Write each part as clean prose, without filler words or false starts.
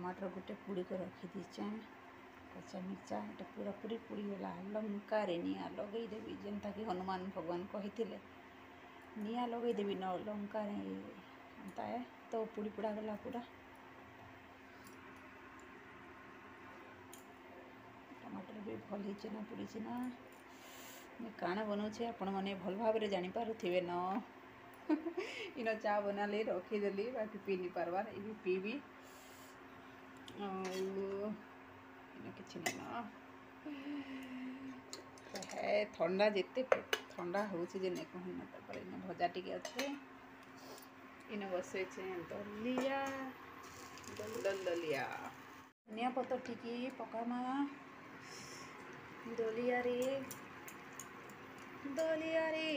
टमाटर गोटे पुड़ी को रखी दीचे कच्चा मिर्चा ये पूरा पूरी पुड़ीगला लंका निआ लगेदेवी जेनता कि हनुमान भगवान कही निआ लगेदेवी न लंका एंता है तो पुड़ी पुड़ा गला पूरा टमाटर भी भल होना पुड़ी ना मैं काण बनाऊे आपण मैंने भल भाव में जानीपारे न इन चा बनाली रखीदेली बाकी पी नहीं पार्बार ये पीबी कि है ठंडा जिते ठंडा हो कहना भजा टी अच्छे इन बसे दलिया दलिया धनिया पतर टी पकामा दलिया रे दलिया रे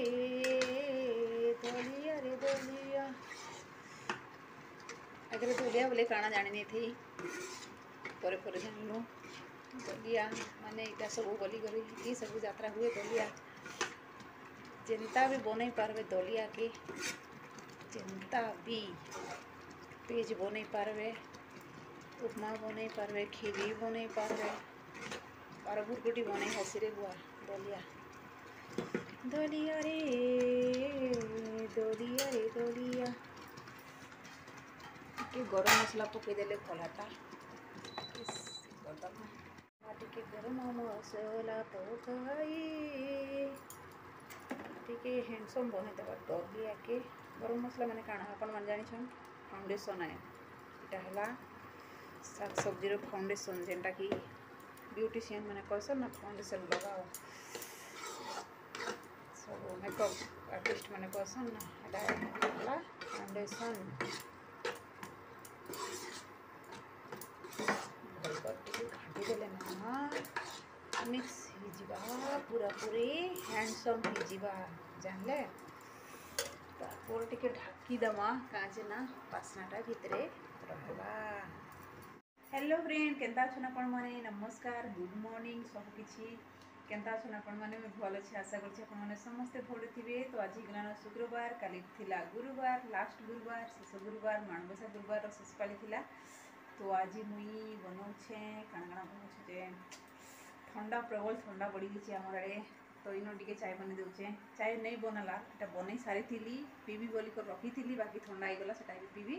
दलिया रे दलिया आगे दलिया बोले काଣା जानी थी पर जानलु दलिया माने इटा सब गली गली सब यात्रा हुए दलिया चिंता भी बन पार्बे दलिया के चिंता भी पेज बन पार्बे उपमा बन पार्बे खीरी बन पार्बे पारभुरकुटी बन हसी रे बुआ दलिया दलिया रे दलिया रे दलिया के गरम मसला पकईदे भलाटा टे गरम मसला पकाई टे हैंडसम बनईदेवा दलिया के गरम मसला मैंने काଣା आपण मैंने जान फाउंडेशन है यहाँ शाक सब्जी फाउंडेशन जेनटा कि ब्यूटिशियन मैंने कहसन ना फाउंडेशन लगाओ सब मेकअप आर्टिस्ट मैंने कहसन ना यहाँ फाउंडेशन घाटीदेले ना मिक्स हो पूरा पूरी हैंडसम हो जानले तापर टिके ढाकीदमा काजे ना बास्नाटा भितरे रहबा। हेलो फ्रेंड केंता अछन आपण माने नमस्कार गुड मॉर्निंग सब किछि केंता अछन आपण माने मैं भल अछि आशा करछि आपण माने समस्त भल थिबे। तो आज गलान शुक्रवार काली थिला गुरुवार लास्ट गुरुवार शेष गुरुवार माणबसा गुरुवार शेष पाली थिला। तो आज मुई बनाऊे काଣା बनाऊे ठंडा प्रबल ठंडा बढ़ी गई आम आड़े तो इन टे चाय बन दूचे चाय नहीं बनाला এটা बन सारी थी पीबी बोली कर रखी थी बाकी ठंडा हो गला से भी पीबी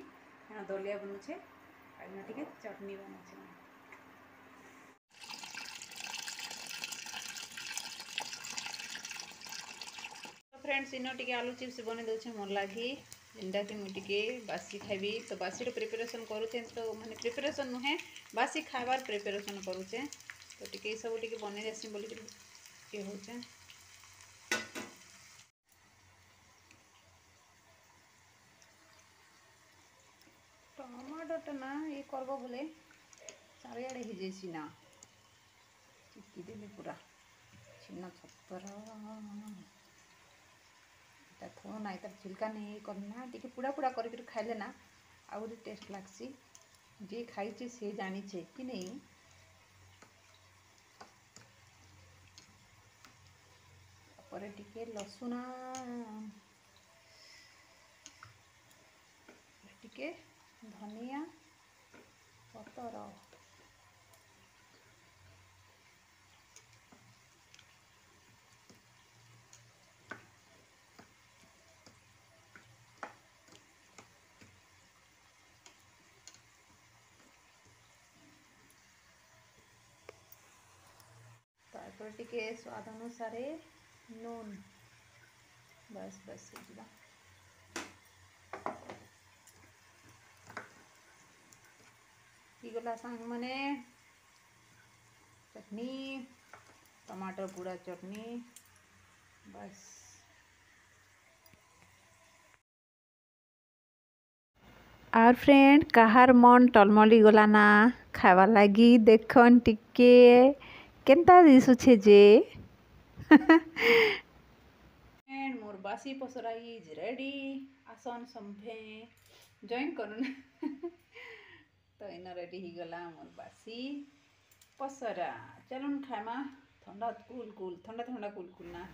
यहाँ दलिया बनूचे इन टे चटनी बनाऊे। तो फ्रेंड्स इन टे आलू चिप्स बन दूचे मोर लगी जेनटा कि मुझे बासी खाइबी। तो बासी प्रिपरेशन करुचे तो माने प्रिपरेशन नुहे बासी खाबार प्रिपरेशन करुचे तो टी सब टी बन जासी बोल ये होचे। टमाटोटा ना ये करब बोले चारिआड़े हो जाइसी ना चिपकीदेले पूरा छिन्न छतर थोड़ा ना तर छिलका नहीं करना टी पुड़ा पुड़ा कर खाइले ना आउरी टेस्ट लागसी जे खाई से जानी कि नहीं। पर टिके लसुण टिके धनिया पतर तापर टिके स्वाद अनुसार नून बस बस गला सांग माने चटनी टमाटर पूरा चटनी बस। और फ्रेंड कहार मन टलमली गला ना खावा लगी देखन टिके केंता दिसुछे जे मोर बासी पसरा इज रेडी आसन संभे जॉइन करूँ तो इन रेडी ही गला मोर बासी पसरा चलून खामा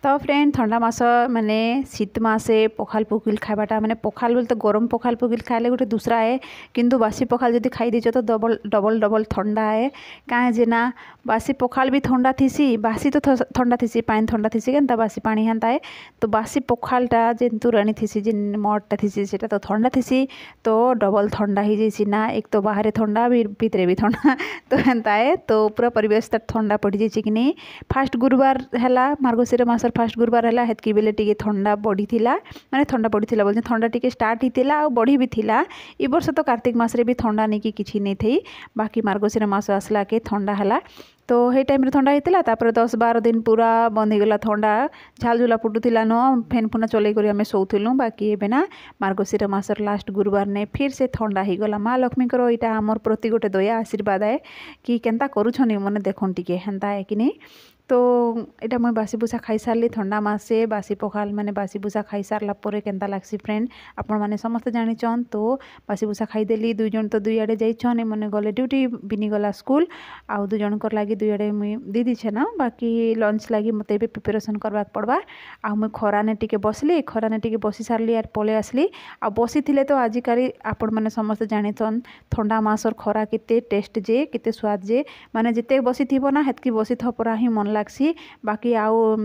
तो फ्रेंड ठंडा मास माने शीत मासे पखाल पुकिल खावाटा माने पखाल बोलते गरम पखाल पुकिल खाइले गोटे दूसरा है किंतु बासी पखाल जब खाई दीच तो डबल डबल डबल ठंडा है कहीं जेना बासी पखाल भी ठंडा थीसी बासी तो ठंडा थीसी पानी ठंडा थीसी केनता बासी पानी हेन्ता है तो बासी पखालटा जेन तुरानी थीसी जेन मठटा थीसी सेटा तो ठंडा थीसी तो डबल ठंडा ही जैसी ना एक तो बाहर ठंडा भितरे भी ठंडा तो हेन्ता है तो पूरा परिवेश ठंडा पड़ जाइए कि नहीं फास्ट गुरुवार है मार्गशीर मासर फास्ट गुरुवार है हेतकी बेले टिके ठंडा बढ़ी माने ठंडा पड़ी बोलते ठंडा टिके स्टार्ट होता और बढ़ी भी थिला ई वर्ष तो कार्तिक मासरे भी ठंडा नहीं कि किसी नहीं थी बाकी मार्गशीर मास आसला के ठंडा है तो हे टाइम ठंडा होता तापर 10-12 दिन पूरा बंद होगला ठंडा झालझुला फुटुला न फैन फुना चल कर आम शोलु बाकी एबे ना मार्गशीर मासर लास्ट गुरुवार ने फिर से ठंडा होगला माँ लक्ष्मी यहाँ आमर प्रति गोटे दया आशीर्वाद है कि केनता करुछनी मैंने देखन टिके हेन्ता है कि नहीं तो यहाँ मुझे बासी बुसा खाई सारी ठंडा मासे बासी पखाल माने बासी बुसा खाई सारला परे केनता लागसी फ्रेंड आपण मैंने समस्त जानिछन तो बासी बुसा खाईदेली दुई जन तो दुई आड़े जाइछन मैंने गले ड्यूटी बिनी गला स्कूल आउ दुई जन लगी दुई आड़े मुई दी दीछे ना बाकी लंच लगी मत प्रिपेरेसन करवाक पड़वा आ मुई खराने टिके बसली खराने टिके बसी सारली यार पले आसली आ बसी थिले तो आजिकारी आपण मैंने समस्त जानिछन ठंडा मासर खरा केते टेस्ट जे केते स्वाद जे माने जिते बसी थी ना हेतकी बसी थपरा ही मन लागसी बाकी आउ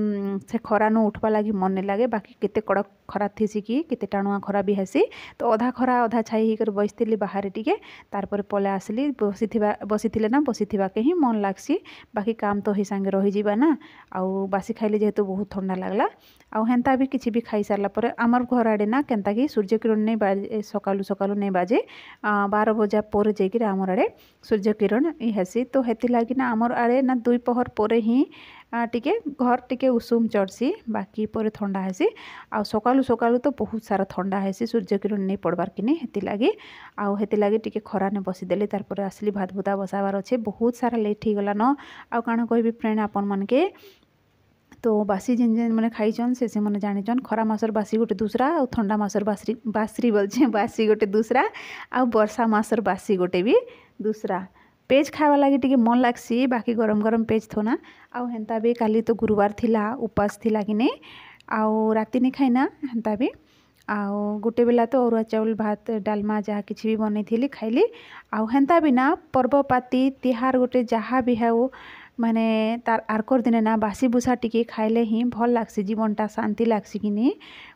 से खरा नु उठवा लगी मन नहीं लगे बाकी केते कड़क खरा थीसी कि केते टाणुआ खरा भी हेसी तो अधा खरा अधा छाई होकर बसती बाहर टिके तारपर पले आसली बसी ना बसी के ही मन लागसी बाकी काम तो ही संगे रही जीवा ना आउ बासी खाइले जेहेतु बहुत ठंडा लगला आउ हेन्ता भी किसी भी खाई सारला पर आमर घर आड़े ना केनता कि सूर्य किरण नहीं बाजे सकालू सकालू नहीं बाजे 12 बजा पर जाकर आमर आड़े सूर्य किरण हेसी तो हेती लगी ना आमर आड़े ना 2 पहर पर ही टिके घर टिके उषुम चढ़सी बाकी पर ठंडा हेसी आ सकालू सकालू तो बहुत सारा ठंडा हेसी सूर्य किरण नहीं पड़बार कि नहीं हेती लगी टिके खरा ने बसीदेली तारपर आसली भात भुता बसाबार अच्छे बहुत सारा लेट हो गला न आ काण कहबी फ्रेंड आपन मन के तो बासी जेन जेन मैंने खाईचन से मैंने जानिचन खरा मासर बासी गोटे दूसरा और ठंडा मासर बासी बोलचे बासी गोटे दूसरा आ वर्षा मासर बासी गोटे भी दूसरा पेज खावा लगी टिके मन लागसी बाकी गरम गरम पेज थोना आउ हेन्ता भी काली तो गुरुवार थिला उपास थिला कि नहीं आउ राति नहीं खाइना हेन्ता भी आउ गोटे बेला तो अरुआ चाउल भात डालमा जहाँ किसी भी बनई थी खाइली आउ हेन्ता भी ना पर्वपाती तिहार गोटे जहाँ भी है माने तार आरकर दिने ना बासी बुसा टिके खाइले ही भल लागसी जीवनटा शांति लागसी कि नहीं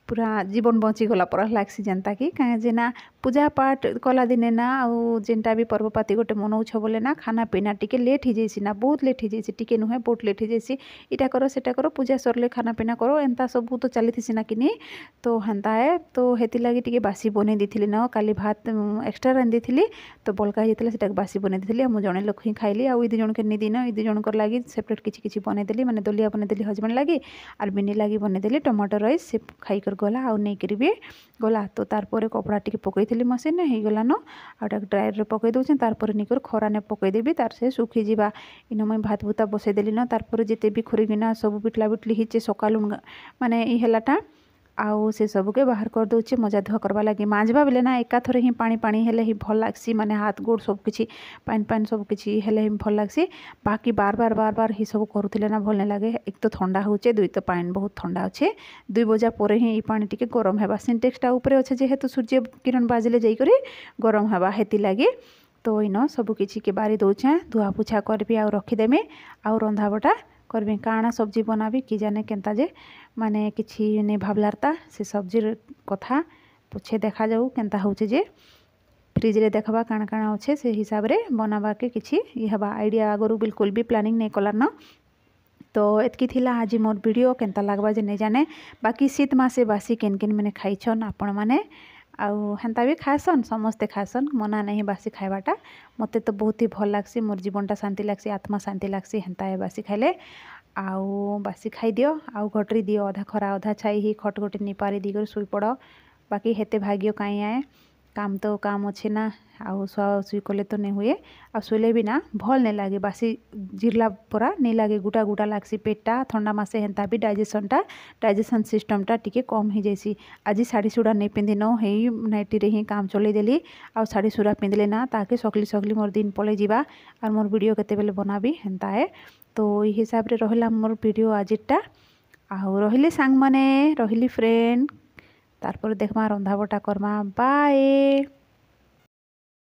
पूरा जीवन बची गला पर लागसी जनता कि कहीं जेना पूजा पाठ कला दिने ना आउ जेनटा भी पर्वपाती गोटे मनौछ बोले ना खाना पीना टिके लेट ही जाइसी ना बहुत लेट ही जाइसी टिके नुहे बहुत लेट ही जाइसी इटा करो सेटा करो पूजा सरले खाना पीना करो एंता सब तो चली थी ना कि नहीं तो हेन्ता है तो हेती लगी टिके बासी बने दी ना काली भात एक्सट्रा रांधी थी तो बलका होता है बासी बने दी मुझे जड़े लोक ही खाइली आउ दु जन के नहीं दिन दु जन लगी सेपरेट किसी बनईदेली मैंने दलिया बनईदेली हजबैंड लगी आर बिनी लगी बनईदेली टमाटो राइस से खाईकर गला आउ नहीं भी गला तो तारपर कपड़ा टी पकई मशीन हो गला न आटा ड्रायर पकई दूसरे तारपर निकर खरा ने पकईदेवी तार से सुखी जावा इन मुई भात भूता बसईदेली न तारपर जिते भी खुरीकिना सब बिटला बिटली हिचे सकालू माने इलाटा आउ से सबके बाहर कर दूचे मजा धुआ करवा लगी मांजबा बेले ना एकाथरे ही पानी पानी हेले ही भल लागसी माने हाथ गोड़ सब किछि पानी पानी सब किछि हेले ही भल लागसी बाकी बार बार ही सब करूथिले ना भल नहीं लगे एक तो ठंडा होचे दुई तो पानी बहुत ठंडा अच्छे 2 बजा पर ही पानी टिके गरम हेबा सिंटेक्सटा ऊपर अच्छे जेहेतु सूर्य किरण बाजिले जाइकरी गरम हेबा हेती लगे तो इन सब किछि के बारी दौचे धुआ पुछा करबी आ रखीदेमी आ रंधा बटा करबी काଣା सब्जी बनाबी कि जाने केनता जे माने किछि नहीं भाबलारता से सब्जीर कथा पुछे देखा जाऊ केनता होचे जे फ्रिज रे देखबा काଣା काଣା अच्छे से हिसाब रे बनाबा के किछि ये हबा आइडिया आगरू बिल्कुल भी प्लानिंग नहीं कलार न तो एतकी थिला आज मोर वीडियो केनता लागबा जे नहीं जाने बाकी शीत मासे बासी केन केन मैंने खाइछन आपण माने आउ हेन्ता भी खासन समस्ते खासन मना नहीं बासी खाइबाटा मते तो बहुत ही भल लागसी मोर जीवनटा शांति लागसी आत्मा शांति लागसी हेन्ता है बासी खाइले आउ बासी खाई दियो आउ घटरी दियो अधा खरा अधा छाई ही खट गोटे निपारी दिगर सुई पड़ बाकी हेते भाग्य कहीं आए काम तो काम अच्छे ना आउ सुई कले तो नहीं हुए आ शुले भी ना भल नहीं लगे बासी जिरला परा नहीं लगे गुटा गुटा लागसी पेटटा ठंडा मासे हेन्ता भी डाइजेशन सिस्टमटा टिके कम हो जाइसी आज शाढ़ी सुड़ा नहीं पिंधिन हे नाइटी रे ही काम चलई देली आ शाढ़ी सुड़ा पिंधले ना ताके सकली सकली मोर दिन पलई जीवा और मोर वीडियो केते बेले बनाबी हेन्ता है तो ये हिसाब रे रहिला मोर वीडियो आजिटा आउ रहिले सांग माने रहिली फ्रेंड तारपर देखमा रंधा बटा करमा बाय।